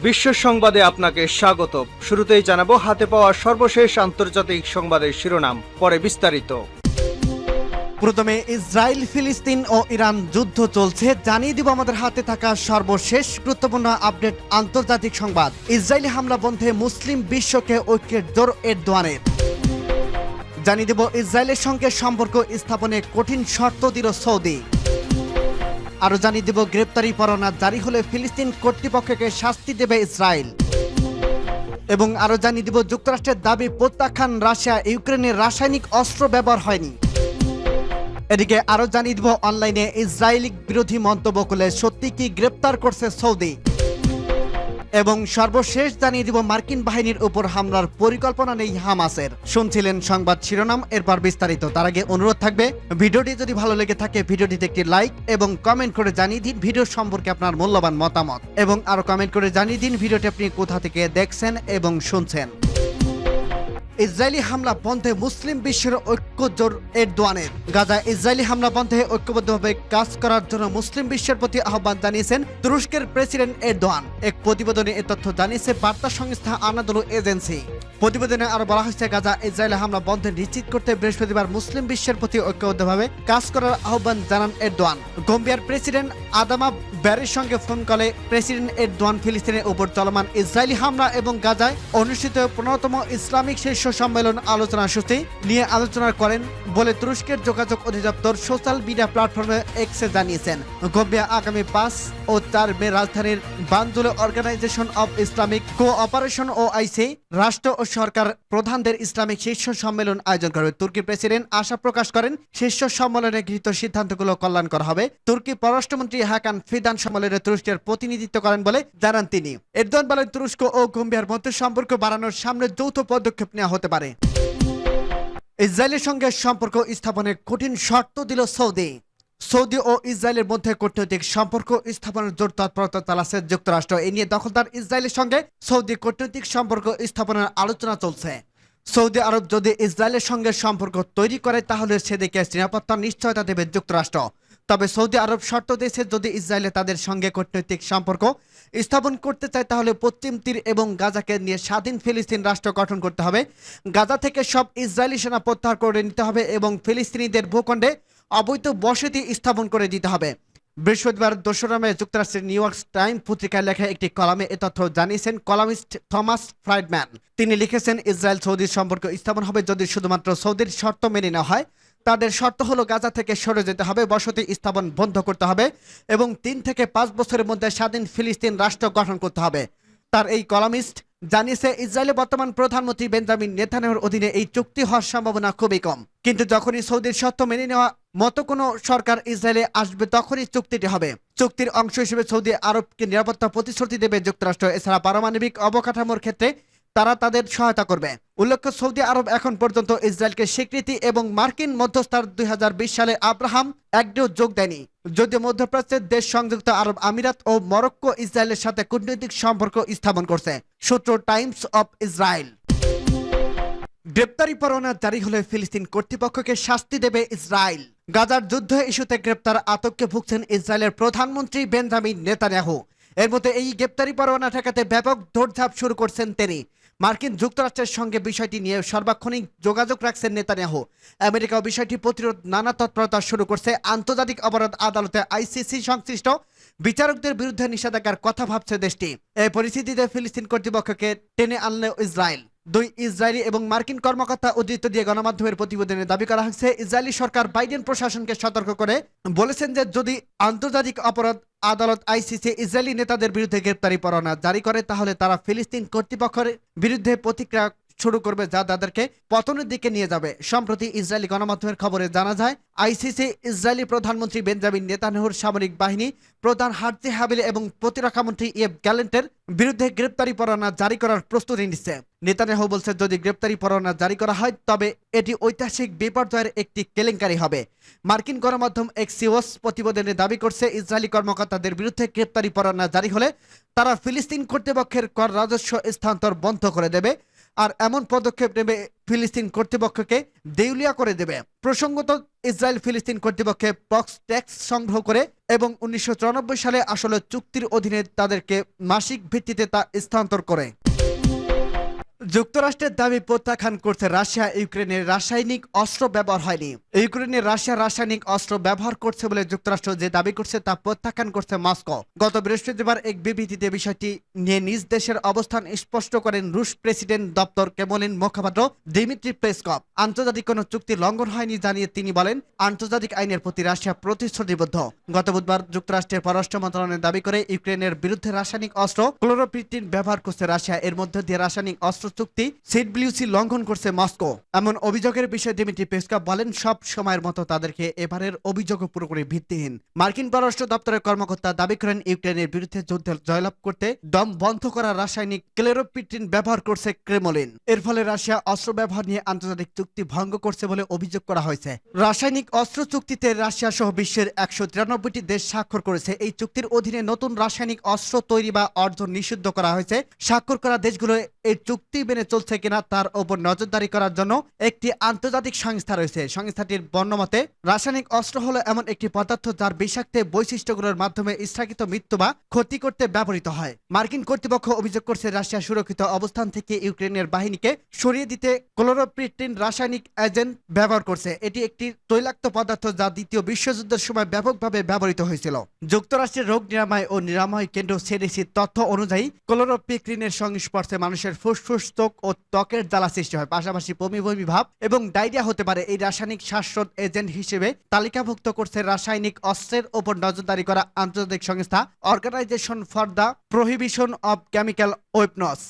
বিশ্ব সংবাদে আপনাকে স্বাগত। শুরুতেই জানাবো হাতে পাওয়া সর্বশেষ আন্তর্জাতিক সংবাদের শিরোনাম, পরে বিস্তারিত। প্রথমে ইসরায়েল, ফিলিস্তিন ও ইরান যুদ্ধ চলছে, জানিয়ে দিব আমাদের হাতে থাকা সর্বশেষ গুরুত্বপূর্ণ আপডেট আন্তর্জাতিক সংবাদ। ইসরায়েলি হামলা বন্ধে মুসলিম বিশ্বকে ঐক্যের জোর এরদোয়ানের। জানিয়ে দেব ইসরায়েলের সঙ্গে সম্পর্ক স্থাপনে কঠিন শর্ত দিল সৌদি। আরো জানিয়ে দেব গ্রেপ্তারি পরোয়ানা জারি হলে ফিলিস্তিন কর্তৃপক্ষকে শাস্তি দেবে ইসরায়েল। এবং আরো জানিয়ে দিব যুক্তরাষ্ট্রের দাবি প্রত্যাখ্যান রাশিয়া ইউক্রেনের রাসায়নিক অস্ত্র ব্যবহার হয়নি। এদিকে আরো জানিয়ে দিব অনলাইনে ইসরায়েলি বিরোধী মন্তব্য করলে সত্যি কি গ্রেপ্তার করছে সৌদি। এবং সর্বশেষ জানিয়ে দিব মার্কিন বাহিনীর উপর হামলার পরিকল্পনা নেই হামাসের। শুনছিলেন সংবাদ শিরোনাম, এরপর বিস্তারিত। তার আগে অনুরোধ থাকবে, ভিডিওটি যদি ভালো লেগে থাকে ভিডিওটিতে একটি লাইক এবং কমেন্ট করে জানিয়ে দিন ভিডিও সম্পর্কে আপনার মূল্যবান মতামত, এবং আরো কমেন্ট করে জানিয়ে দিন ভিডিওটি আপনি কোথা থেকে দেখছেন এবং শুনছেন। ইসরায়েলি হামলা বন্ধে মুসলিম বিশ্বের ঐক্য জোর এরদোয়ানের। গাজায় ইসরায়েলি হামলা বন্ধে ঐক্যবদ্ধভাবে কাজ করার জন্য মুসলিম বিশ্বের প্রতি আহ্বান জানিয়েছেন তুরস্কের প্রেসিডেন্ট এরদোয়ান। এক প্রতিবেদনে এ তথ্য জানিয়েছে বার্তা সংস্থা আনাদোলু এজেন্সি। প্রতিবেদনে আরো বলা হয়েছে, গাজা ইসরায়েলি হামলা বন্ধে নিশ্চিত করতে বৃহস্পতিবার মুসলিম বিশ্বের প্রতি ঐক্যবদ্ধভাবে কাজ করার আহ্বান জানান এরদোয়ান। গম্বিয়ার প্রেসিডেন্ট আদামা ব্যারির সঙ্গে ফোন কলে প্রেসিডেন্ট এরদোয়ান ফিলিস্তিনের উপর চলমান ইসরায়েলি হামলা এবং গাজায় অনুষ্ঠিত 15তম ইসলামিক শীর্ষ সম্মেলন আলোচনা সূচি নিয়ে আলোচনা করেন বলে তুরস্কের যোগাযোগ অধিদপ্তর সোশ্যাল মিডিয়া প্ল্যাটফর্মে এক্সে জানিয়েছেন। গম্বিয়া আগামী 5 ও 4 মে রাজধানীর বানজুলে Organisation of Islamic Cooperation OIC রাষ্ট্র ও সরকার প্রধানদের ইসলামিক শীর্ষ সম্মেলন আয়োজন করবে। তুর্কি প্রেসিডেন্ট আশা প্রকাশ করেন শীর্ষ সম্মেলনে গৃহীত সিদ্ধান্তগুলো কল্যাণকর হবে। তুর্কি পররাষ্ট্রমন্ত্রী হাকান ফিদান সম্মেলনে তুরস্কের প্রতিনিধিত্ব করেন বলে জানান তিনি। এরদোয়ান বলেন, তুরস্ক ও গম্বিয়ার মধ্যে সম্পর্ক বাড়ানোর সামনে যৌথ পদক্ষেপ নেওয়া হতে পারে। ইসরায়েলের সঙ্গে সম্পর্ক স্থাপনে কঠিন শর্ত দিল সৌদি। সৌদি ও ইসরায়েলের মধ্যে কূটনৈতিক সম্পর্ক স্থাপনের জোর তৎপরতা চালাচ্ছে যুক্তরাষ্ট্র। এ নিয়ে দখলদার ইসরায়েলের সঙ্গে সৌদি কূটনৈতিক সম্পর্ক স্থাপনের আলোচনা চলছে। সৌদি আরব যদি ইসরায়েলের সঙ্গে সম্পর্ক তৈরি করে তাহলে সেদিকে নিরাপত্তার নিশ্চয়তা দেবে যুক্তরাষ্ট্র। তবে সৌদি আরব শর্ত দিয়েছে, যদি ইসরায়েলে তাদের সঙ্গে কূটনৈতিক সম্পর্ক স্থাপন করতে চায় তাহলে পশ্চিম তীর এবং গাজাকে নিয়ে স্বাধীন ফিলিস্তিন রাষ্ট্র গঠন করতে হবে। গাজা থেকে সব ইসরায়েলি সেনা প্রত্যাহার করে নিতে হবে এবং ফিলিস্তিনিদের ভূখণ্ডে অবৈধ বসতি স্থাপন করে দিতে হবে। বৃহস্পতিবার 2 মে যুক্তরাষ্ট্রের নিউ ইয়র্ক টাইম পত্রিকায় লেখা একটি কলামে এ তথ্য জানিয়েছেন কলামিস্ট থমাস ফ্রাইডম্যান। তিনি লিখেছেন, ইসরায়েল সৌদির সম্পর্ক স্থাপন হবে যদি শুধুমাত্র সৌদির শর্ত মেনে নেওয়া হয়। তাদের শর্ত হলো গাজা থেকে সরে যেতে হবে, বসতি স্থাপন বন্ধ করতে হবে এবং 3 থেকে 5 বছরের মধ্যে স্বাধীন ফিলিস্তিন রাষ্ট্র গঠন করতে হবে। তার এই কলামিস্ট জানিয়েছে, ইসরায়েলের বর্তমান প্রধানমন্ত্রী বেঞ্জামিন নেতানিয়াহুর অধীনে এই চুক্তি হওয়ার সম্ভাবনা খুবই কম, কিন্তু যখনই সৌদির শর্ত মেনে নেওয়া মতো কোনো সরকার ইসরায়েলে আসবে তখনই চুক্তিটি হবে। চুক্তির অংশ হিসেবে সৌদি আরবকে নিরাপত্তা প্রতিশ্রুতি দেবে যুক্তরাষ্ট্র। এছাড়া পারমাণবিক অবকাঠামোর ক্ষেত্রে তারা তাদের সহায়তা করবে। উল্লেখ্য, সৌদি আরব এখন পর্যন্ত ইসরায়েলকে স্বীকৃতি এবং মার্কিন মধ্যস্থার 2020 সালে আব্রাহাম অ্যাক্টেও যোগ দেয়নি। যদিও মধ্যপ্রাচ্যের দেশ সংযুক্ত আরব আমিরাত ও মরক্কো ইসরায়েলের সাথে কূটনৈতিক সম্পর্ক স্থাপন করছে। সূত্র টাইমস অফ ইসরায়েল। গ্রেপ্তারি পরোয়ানা জারি হলে ফিলিস্তিন কর্তৃপক্ষকে শাস্তি দেবে ইসরায়েল। গাজার যুদ্ধ ইস্যুতে গ্রেপ্তার আতঙ্কে ভুগছেন ইসরায়েলের প্রধানমন্ত্রী বেঞ্জামিন নেতানিয়াহু। এর মধ্যে এই গ্রেপ্তারি পরোয়ানা ঠেকাতে ব্যাপক দৌড়ঝাঁপ শুরু করছেন তিনি। মার্কিন যুক্তরাষ্ট্রের সঙ্গে বিষয়টি নিয়ে সার্বক্ষণিক যোগাযোগ রাখছেন নেতানিয়াহু। আমেরিকাও বিষয়টি প্রতিরোধ নানা তৎপরতা শুরু করছে। আন্তর্জাতিক অপরাধ আদালতে ICC সংশ্লিষ্ট বিচারকদের বিরুদ্ধে নিষেধাজ্ঞার কথা ভাবছে দেশটি। এই পরিস্থিতিতে ফিলিস্তিন কর্তৃপক্ষকে টেনে আনলে ইসরায়েল। 2 ইসরায়েলি এবং মার্কিন কর্মকর্তা উদ্ধৃত দিয়ে গণমাধ্যমের প্রতিবেদনে দাবি করা হয়েছে, ইসরায়েলি সরকার বাইডেন প্রশাসনকে সতর্ক করে বলেছেন যে যদি আন্তর্জাতিক অপরাধ আদালত ICC ইসরায়েলি নেতাদের বিরুদ্ধে গ্রেপ্তারি পরোয়ানা জারি করে তাহলে তারা ফিলিস্তিন কর্তৃপক্ষের বিরুদ্ধে প্রতিক্রিয়া শুরু করবে, যা তাদেরকে পতনের দিকে নিয়ে যাবে। সম্প্রতি ইসরায়েলি গণমাধ্যমের খবরে জানা যায়, ICC ইসরায়েলি প্রধানমন্ত্রী বেঞ্জামিন নেতানিয়াহুর সামরিক বাহিনী প্রধান হার্জি হাবিল এবং প্রতিরক্ষামন্ত্রী ইয়েভ গ্যালেন্টের বিরুদ্ধে গ্রেপ্তারি পরোয়ানা জারি করার প্রস্তুতি নিচ্ছে। নেতানিয়াহু বলছে, যদি গ্রেপ্তারি পরোয়ানা জারি করা হয় তবে এটি ঐতিহাসিক বিপর্যয়ের একটি কেলেঙ্কারি হবে। মার্কিন গণমাধ্যম এক্সিওস প্রতিবেদনে দাবি করছে, ইসরায়েলি কর্মকর্তাদের বিরুদ্ধে গ্রেপ্তারি পরোয়ানা জারি হলে তারা ফিলিস্তিন কর্তৃপক্ষের কর রাজস্ব স্থানান্তর বন্ধ করে দেবে। আর এমন পদক্ষেপ নেবে ফিলিস্তিন কর্তৃপক্ষকে দেউলিয়া করে দেবে। প্রসঙ্গত, ইসরায়েল ফিলিস্তিন কর্তৃপক্ষে বক্স ট্যাক্স সংগ্রহ করে এবং 1994 সালে আসলে চুক্তির অধীনে তাদেরকে মাসিক ভিত্তিতে তা স্থানান্তর করে। যুক্তরাষ্ট্রের দাবি প্রত্যাখ্যান করছে রাশিয়া ইউক্রেনের রাসায়নিক অস্ত্র ব্যবহার হয়নি। ইউক্রেনের রাশিয়া রাসায়নিক অস্ত্র ব্যবহার করছে বলে যুক্তরাষ্ট্র যে দাবি করছে তা প্রত্যাখ্যান করছে মস্কো। গত বৃহস্পতিবার এক বিবৃতিতে বিষয়টি নিয়ে নিজ দেশের অবস্থান স্পষ্ট করেন রুশ প্রেসিডেন্ট দপ্তর ক্রেমলিন মুখপাত্র দিমিত্রি পেসকভ। আন্তর্জাতিক কোনো চুক্তি লঙ্ঘন হয়নি জানিয়ে তিনি বলেন, আন্তর্জাতিক আইনের প্রতি রাশিয়া প্রতিশ্রুতিবদ্ধ। গত বুধবার যুক্তরাষ্ট্রের পররাষ্ট্র মন্ত্রণালয় দাবি করে ইউক্রেনের বিরুদ্ধে রাসায়নিক অস্ত্র ক্লোরোপ্রিটিন ব্যবহার করছে রাশিয়া। এর মধ্যে দিয়ে রাসায়নিক অস্ত্র চুক্তি সিডব্লিউসি লঙ্ঘন করছে মস্কো। এমন অভিযোগের বিষয়ে দিমিত্রি পেসকভ বলেন, সব সময়ের মতো তাদেরকে এবারের অভিযোগও পুরোপুরি ভিত্তিহীন। মার্কিন পররাষ্ট্র দপ্তরের কর্মকর্তা দাবি করেন, ইউক্রেনের বিরুদ্ধে যুদ্ধে জয়লাভ করতে দম বন্ধ করা রাসায়নিক ক্লোরোপ্রিটিন ব্যবহার করছে ক্রেমলিন। এর ফলে রাশিয়া অস্ত্র ব্যবহার নিয়ে আন্তর্জাতিক চুক্তি ভঙ্গ করছে বলে অভিযোগ করা হয়েছে। রাসায়নিক অস্ত্র চুক্তিতে রাশিয়া সহ বিশ্বের 193টি দেশ স্বাক্ষর করেছে। এই চুক্তির অধীনে নতুন রাসায়নিক অস্ত্র তৈরি বা অর্জন নিষিদ্ধ করা হয়েছে। স্বাক্ষর করা দেশগুলো এই চুক্তি মেনে চলছে কিনা তার উপর নজরদারি করার জন্য একটি আন্তর্জাতিক সংস্থা রয়েছে। সংস্থাটির বর্ণমতে, রাসায়নিক অস্ত্র হলো এমন একটি পদার্থ যার বিষাক্ত বৈশিষ্ট্যগুলোর মাধ্যমে স্থগিত মৃত্যু বা ক্ষতি করতে ব্যবহৃত হয়। মার্কিন কর্তৃপক্ষ অভিযোগ করছে, রাশিয়া সুরক্ষিত অবস্থান থেকে ইউক্রেনের বাহিনীকে সরিয়ে দিতে ক্লোরোপ্রিটিন রাসায়নিক এজেন্ট ব্যবহার করছে। এটি একটি তৈলাক্ত পদার্থ যা দ্বিতীয় বিশ্বযুদ্ধের সময় ব্যাপকভাবে ব্যবহৃত হয়েছিল। যুক্তরাষ্ট্রের রোগ নিরাময় ও নিরাময় কেন্দ্র সিডিসির তথ্য অনুযায়ী ক্লোরোপ্রিটিনের সংস্পর্শে মানুষের ফুসফুস, ত্বক ও ত্বকের জ্বালা সৃষ্টি হয়, পাশাপাশি বমি বমি ভাব এবং ডায়রিয়া হতে পারে। এই রাসায়নিক শ্বাসরোধ এজেন্ট হিসেবে তালিকাভুক্ত করছে রাসায়নিক অস্ত্রের ওপর নজরদারি করা আন্তর্জাতিক সংস্থা Organisation for the Prohibition of Chemical Weapons.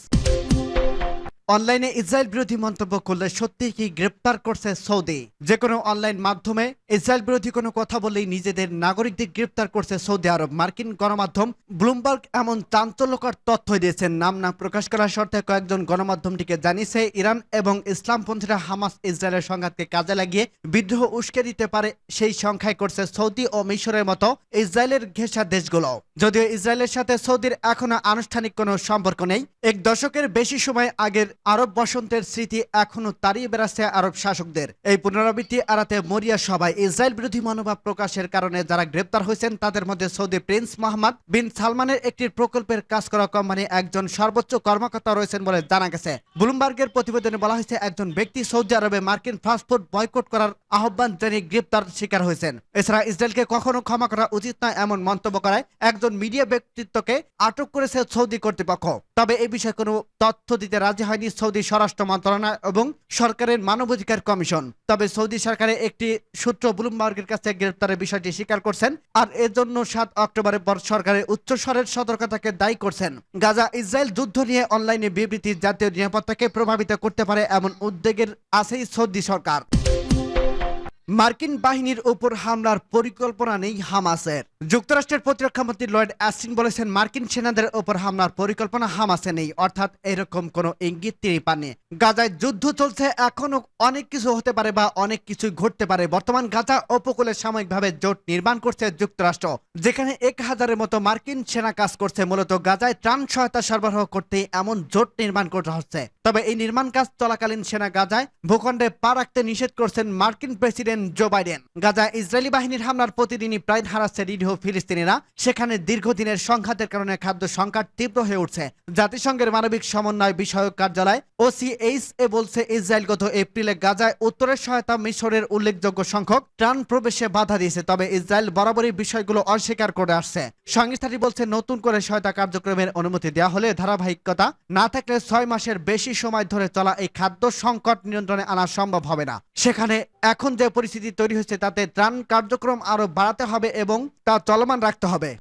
অনলাইনে ইসরায়েল বিরোধী মন্তব্য করলে সত্যি কি গ্রেপ্তার করছে সৌদি? যে কোনো অনলাইন মাধ্যমে ইসরায়েল বিরোধী কোনো কথা বললেই নিজেদের নাগরিকদের গ্রেপ্তার করছে সৌদি আরব। মার্কিন গণমাধ্যম ব্লুমবার্গ এমন চাঞ্চল্যকর তথ্য দিয়েছেন। নাম না প্রকাশ করার শর্তে কয়েকজন গণমাধ্যমটিকে জানিয়েছে, ইরান এবং ইসলামপন্থীরা হামাস ইসরায়েলের সংঘাতকে কাজে লাগিয়ে বিদ্রোহ উস্কে দিতে পারে সেই সংখ্যায় করছে সৌদি ও মিশরের মতো ইসরায়েলের ঘেঁষা দেশগুলো। যদিও ইসরায়েলের সাথে সৌদির এখনো আনুষ্ঠানিক কোনো সম্পর্ক নেই। এক দশকের বেশি সময় আগের আরব বসন্তের স্মৃতি এখনো তাড়িয়ে বেড়াচ্ছে আরব শাসকদের। এই পুনরাবৃত্তি এড়াতে মরিয়া সবাই ইসরায়েল বিরোধী মনোভাব প্রকাশের কারণে যারা গ্রেপ্তার হয়েছেন তাদের মধ্যে সৌদি প্রিন্স মোহাম্মদ বিন সালমানের একটি প্রকল্পের কাজ করা কোম্পানি একজন সর্বোচ্চ কর্মকর্তা রয়েছেন বলে জানা গেছে। ব্লুমবার্গের প্রতিবেদনে বলা হয়েছে, একজন ব্যক্তি সৌদি আরবে মার্কিন ফাস্টফুড বয়কট করার আহ্বান জানিয়ে গ্রেপ্তার শিকার হয়েছেন। এছাড়া ইসরায়েলকে কখনো ক্ষমা করা উচিত নয় এমন মন্তব্য করায় একজন মিডিয়া ব্যক্তিত্বকে আটক করেছে সৌদি কর্তৃপক্ষ। তবে এই বিষয়ে কোনো তথ্য দিতে রাজি হয়নি সৌদি স্বরাষ্ট্র মন্ত্রণালয় এবং সরকারের মানবাধিকার কমিশন। তবে সৌদি সরকারের একটি সূত্র ব্লুমবার্গের কাছে গ্রেপ্তারের বিষয়টি স্বীকার করছেন আর এজন্য 7 অক্টোবরের পর সরকারের উচ্চস্বরের সতর্কতাকে দায়ী করছেন। গাজা ইসরায়েল যুদ্ধ নিয়ে অনলাইনে বিবৃতি জাতীয় নিরাপত্তাকে প্রভাবিত করতে পারে এমন উদ্বেগের আছেই সৌদি সরকার। মার্কিন বাহিনীর উপর হামলার পরিকল্পনা নেই হামাসের। যুক্তরাষ্ট্রের প্রতিরক্ষামন্ত্রী লয়েড অস্টিন বলেছেন, মার্কিন সেনাদের উপর হামলার পরিকল্পনা হামাসে নেই, অর্থাৎ এরকম কোনো ইঙ্গিত তিনি পাননি। গাজায় যুদ্ধ চলছে, এখনো অনেক কিছু হতে পারে বা অনেক কিছুই ঘটতে পারে। বর্তমান গাজা উপকূলে সাময়িকভাবে জোট নির্মাণ করছে যুক্তরাষ্ট্র, যেখানে 1000-এর মতো মার্কিন সেনা কাজ করছে। মূলত গাজায় ত্রাণ সহায়তা সরবরাহ করতে এমন জোট নির্মাণ করা হচ্ছে। তবে এই নির্মাণ কাজ চলাকালীন সেনা গাজায় ভূখণ্ডে পা রাখতে নিষেধ করছেন মার্কিন প্রেসিডেন্ট জো বাইডেন। গাজায় ইসরায়েলি বাহিনীর হামলার প্রতিদিনই প্রাণ হারাচ্ছে নিরীহ ফিলিস্তিনিরা। সেখানে দীর্ঘদিনের সংঘাতের কারণে খাদ্য সংকট তীব্র হয়ে উঠছে। জাতিসংঘের মানবিক সমন্বয় বিষয়ক কার্যালয় OCHA বলছে, ইসরায়েল গত এপ্রিলে গাজায় উত্তরের সহায়তা মিশরের উল্লেখযোগ্য সংখ্যক ত্রাণ প্রবেশে বাধা দিয়েছে। তবে ইসরায়েল বরাবরই বিষয়গুলো অস্বীকার করে আসছে। সংস্থাটি বলছে, নতুন করে সহায়তা কার্যক্রমের অনুমতি দেওয়া হলে ধারাবাহিকতা না থাকলে 6 মাসের বেশি সময় ধরে চলা এই খাদ্য সংকট নিয়ন্ত্রণে আনা সম্ভব হবে না। সেখানে এখন যে পরিস্থিতি তৈরি হয়েছে তাতে ত্রাণ কার্যক্রম আরো বাড়াতে হবে এবং তা চলমান রাখতে হবে।